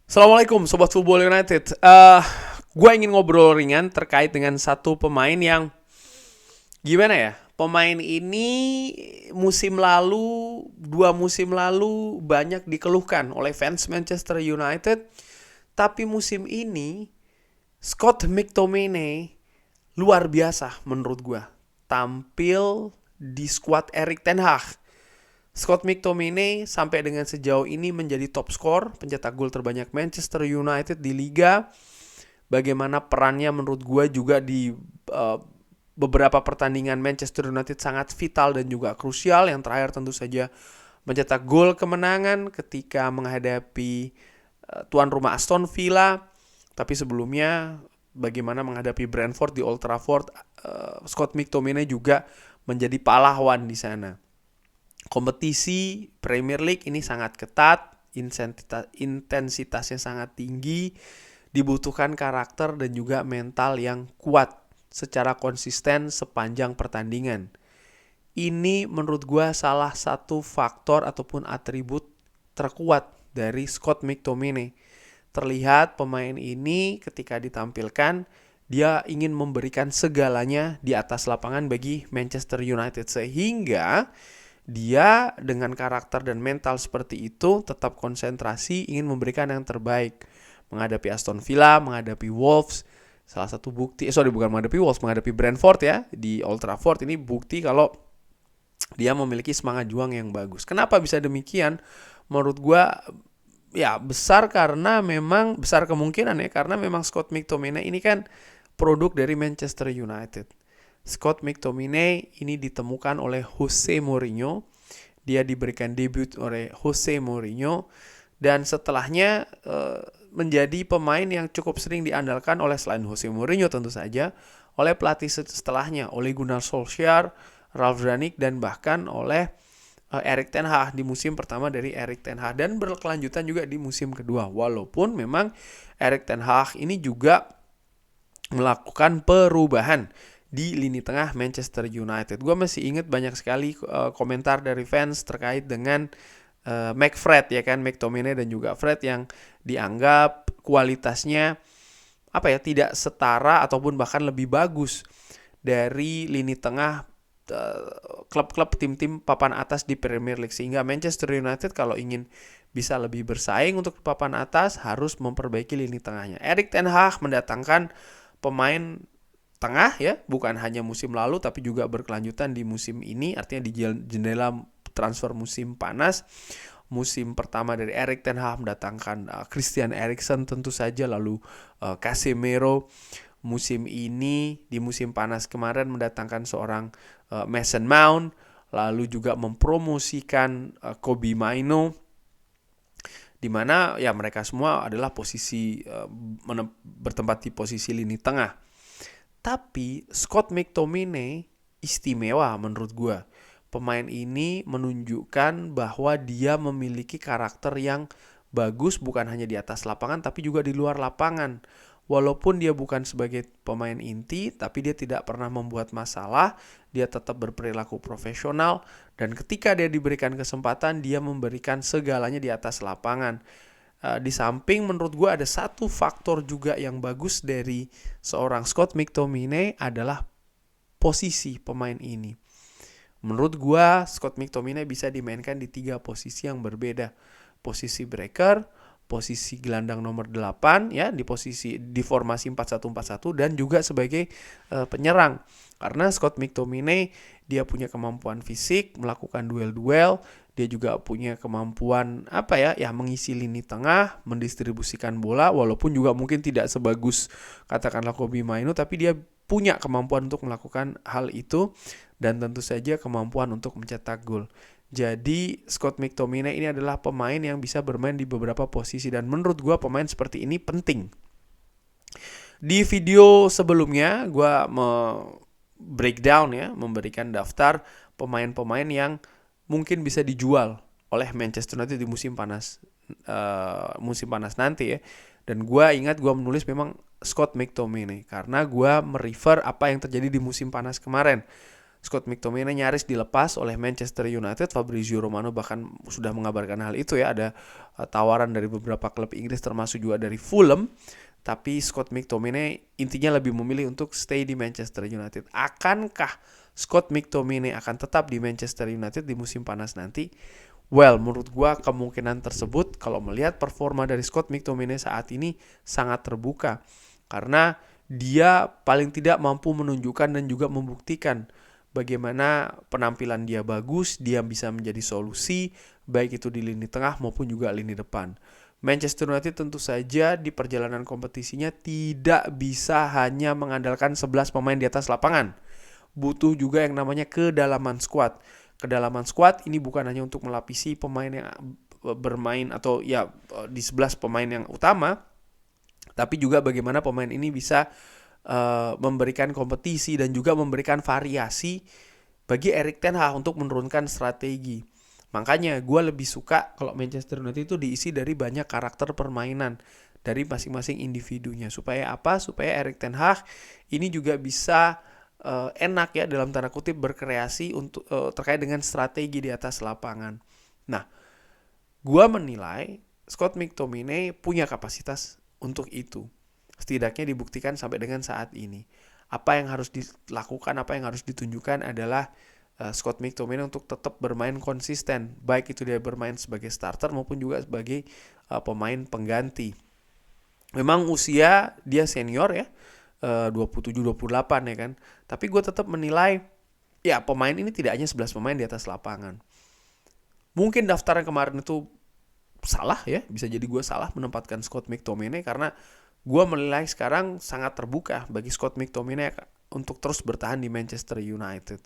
Assalamualaikum Sobat Football United. Gue ingin ngobrol ringan terkait dengan satu pemain yang gimana ya? Pemain ini dua musim lalu banyak dikeluhkan oleh fans Manchester United. Tapi musim ini Scott McTominay luar biasa menurut gue. Tampil di skuad Erik ten Hag. Scott McTominay sampai dengan sejauh ini menjadi top skor, pencetak gol terbanyak Manchester United di Liga. Bagaimana perannya menurut gue juga di beberapa pertandingan Manchester United sangat vital dan juga krusial. Yang terakhir tentu saja mencetak gol kemenangan ketika menghadapi tuan rumah Aston Villa. Tapi sebelumnya bagaimana menghadapi Brentford di Old Trafford, Scott McTominay juga menjadi pahlawan di sana. Kompetisi Premier League ini sangat ketat, intensitasnya sangat tinggi, dibutuhkan karakter dan juga mental yang kuat secara konsisten sepanjang pertandingan. Ini menurut gue salah satu faktor ataupun atribut terkuat dari Scott McTominay. Terlihat pemain ini ketika ditampilkan, dia ingin memberikan segalanya di atas lapangan bagi Manchester United. Sehingga dia dengan karakter dan mental seperti itu tetap konsentrasi, ingin memberikan yang terbaik. Menghadapi Aston Villa, menghadapi Wolves, salah satu bukti, bukan menghadapi Wolves, menghadapi Brentford ya, di Old Trafford, ini bukti kalau dia memiliki semangat juang yang bagus. Kenapa bisa demikian? Menurut gue ya besar kemungkinan ya, karena memang Scott McTominay ini kan produk dari Manchester United. Scott McTominay ini ditemukan oleh Jose Mourinho. Dia diberikan debut oleh Jose Mourinho dan setelahnya menjadi pemain yang cukup sering diandalkan oleh selain Jose Mourinho tentu saja, oleh pelatih setelahnya, Ole Gunnar Solskjaer, Ralf Rangnick dan bahkan oleh Erik ten Hag di musim pertama dari Erik ten Hag dan berkelanjutan juga di musim kedua. Walaupun memang Erik ten Hag ini juga melakukan perubahan di lini tengah Manchester United. Gue masih ingat banyak sekali komentar dari fans terkait dengan McFred ya kan, McTominay dan juga Fred yang dianggap kualitasnya tidak setara ataupun bahkan lebih bagus dari lini tengah klub-klub tim-tim papan atas di Premier League. Sehingga Manchester United kalau ingin bisa lebih bersaing untuk papan atas harus memperbaiki lini tengahnya. Erik ten Hag mendatangkan pemain tengah ya, bukan hanya musim lalu tapi juga berkelanjutan di musim ini, artinya di jendela transfer musim panas. Musim pertama dari Erik ten Hag mendatangkan Christian Eriksen tentu saja, lalu Casemiro. Musim ini di musim panas kemarin mendatangkan seorang Mason Mount, lalu juga mempromosikan Kobbie Mainoo, di mana ya mereka semua adalah bertempat di posisi lini tengah. Tapi Scott McTominay istimewa menurut gue. Pemain ini menunjukkan bahwa dia memiliki karakter yang bagus bukan hanya di atas lapangan tapi juga di luar lapangan. Walaupun dia bukan sebagai pemain inti, tapi dia tidak pernah membuat masalah. Dia tetap berperilaku profesional dan ketika dia diberikan kesempatan, dia memberikan segalanya di atas lapangan. Di samping menurut gue ada satu faktor juga yang bagus dari seorang Scott McTominay adalah posisi pemain ini. Menurut gue Scott McTominay bisa dimainkan di 3 posisi yang berbeda. Posisi breaker, posisi gelandang nomor 8 ya, di formasi 4-1-4-1 dan juga sebagai penyerang. Karena Scott McTominay dia punya kemampuan fisik, melakukan duel-duel, dia juga punya kemampuan mengisi lini tengah, mendistribusikan bola, walaupun juga mungkin tidak sebagus katakanlah Kobbie Mainoo, tapi dia punya kemampuan untuk melakukan hal itu dan tentu saja kemampuan untuk mencetak gol. Jadi Scott McTominay ini adalah pemain yang bisa bermain di beberapa posisi dan menurut gue pemain seperti ini penting. Di video sebelumnya gue breakdown ya, memberikan daftar pemain-pemain yang mungkin bisa dijual oleh Manchester United di musim panas nanti ya. Dan gue menulis memang Scott McTominay karena gue merefer apa yang terjadi di musim panas kemarin. Scott McTominay nyaris dilepas oleh Manchester United. Fabrizio Romano bahkan sudah mengabarkan hal itu ya. Ada tawaran dari beberapa klub Inggris termasuk juga dari Fulham. Tapi Scott McTominay intinya lebih memilih untuk stay di Manchester United. Akankah Scott McTominay akan tetap di Manchester United di musim panas nanti? Well, menurut gua kemungkinan tersebut kalau melihat performa dari Scott McTominay saat ini sangat terbuka. Karena dia paling tidak mampu menunjukkan dan juga membuktikan bagaimana penampilan dia bagus, dia bisa menjadi solusi, baik itu di lini tengah maupun juga lini depan. Manchester United tentu saja di perjalanan kompetisinya tidak bisa hanya mengandalkan 11 pemain di atas lapangan. Butuh juga yang namanya kedalaman skuad. Kedalaman skuad ini bukan hanya untuk melapisi pemain yang bermain atau ya di 11 pemain yang utama, tapi juga bagaimana pemain ini bisa memberikan kompetisi dan juga memberikan variasi bagi Erik ten Hag untuk menurunkan strategi. Makanya gue lebih suka kalau Manchester United itu diisi dari banyak karakter permainan dari masing-masing individunya. Supaya apa? Supaya Erik ten Hag ini juga bisa enak ya dalam tanda kutip berkreasi untuk terkait dengan strategi di atas lapangan. Nah, gue menilai Scott McTominay punya kapasitas untuk itu. Setidaknya dibuktikan sampai dengan saat ini. Apa yang harus dilakukan, apa yang harus ditunjukkan adalah Scott McTominay untuk tetap bermain konsisten, baik itu dia bermain sebagai starter maupun juga sebagai pemain pengganti. Memang usia dia senior ya, 27-28 ya kan. Tapi gue tetap menilai ya pemain ini tidak hanya 11 pemain di atas lapangan. Mungkin daftar yang kemarin itu salah ya, bisa jadi gue salah menempatkan Scott McTominay karena gue menilai sekarang sangat terbuka bagi Scott McTominay untuk terus bertahan di Manchester United.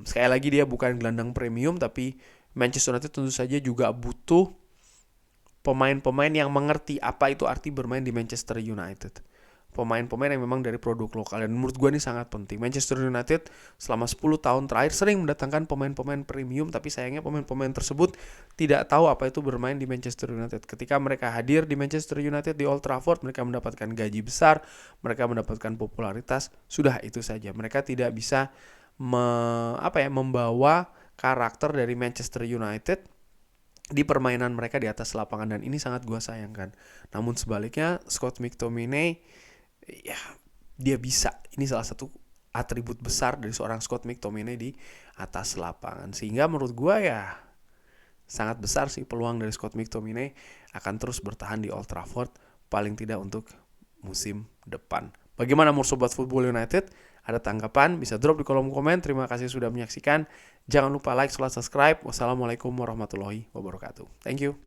Sekali lagi dia bukan gelandang premium, tapi Manchester United tentu saja juga butuh pemain-pemain yang mengerti apa itu arti bermain di Manchester United. Pemain-pemain yang memang dari produk lokal. Dan menurut gue ini sangat penting. Manchester United selama 10 tahun terakhir sering mendatangkan pemain-pemain premium, tapi sayangnya pemain-pemain tersebut tidak tahu apa itu bermain di Manchester United. Ketika mereka hadir di Manchester United di Old Trafford, mereka mendapatkan gaji besar, mereka mendapatkan popularitas, sudah itu saja. Mereka tidak bisa membawa karakter dari Manchester United di permainan mereka di atas lapangan, dan ini sangat gue sayangkan. Namun sebaliknya Scott McTominay ya dia bisa, ini salah satu atribut besar dari seorang Scott McTominay di atas lapangan, sehingga menurut gue ya sangat besar sih peluang dari Scott McTominay akan terus bertahan di Old Trafford paling tidak untuk musim depan. Bagaimana menurut Sobat Football United? Ada tanggapan? Bisa drop di kolom komen. Terima kasih sudah menyaksikan. Jangan lupa like, subscribe. Wassalamualaikum warahmatullahi wabarakatuh. Thank you.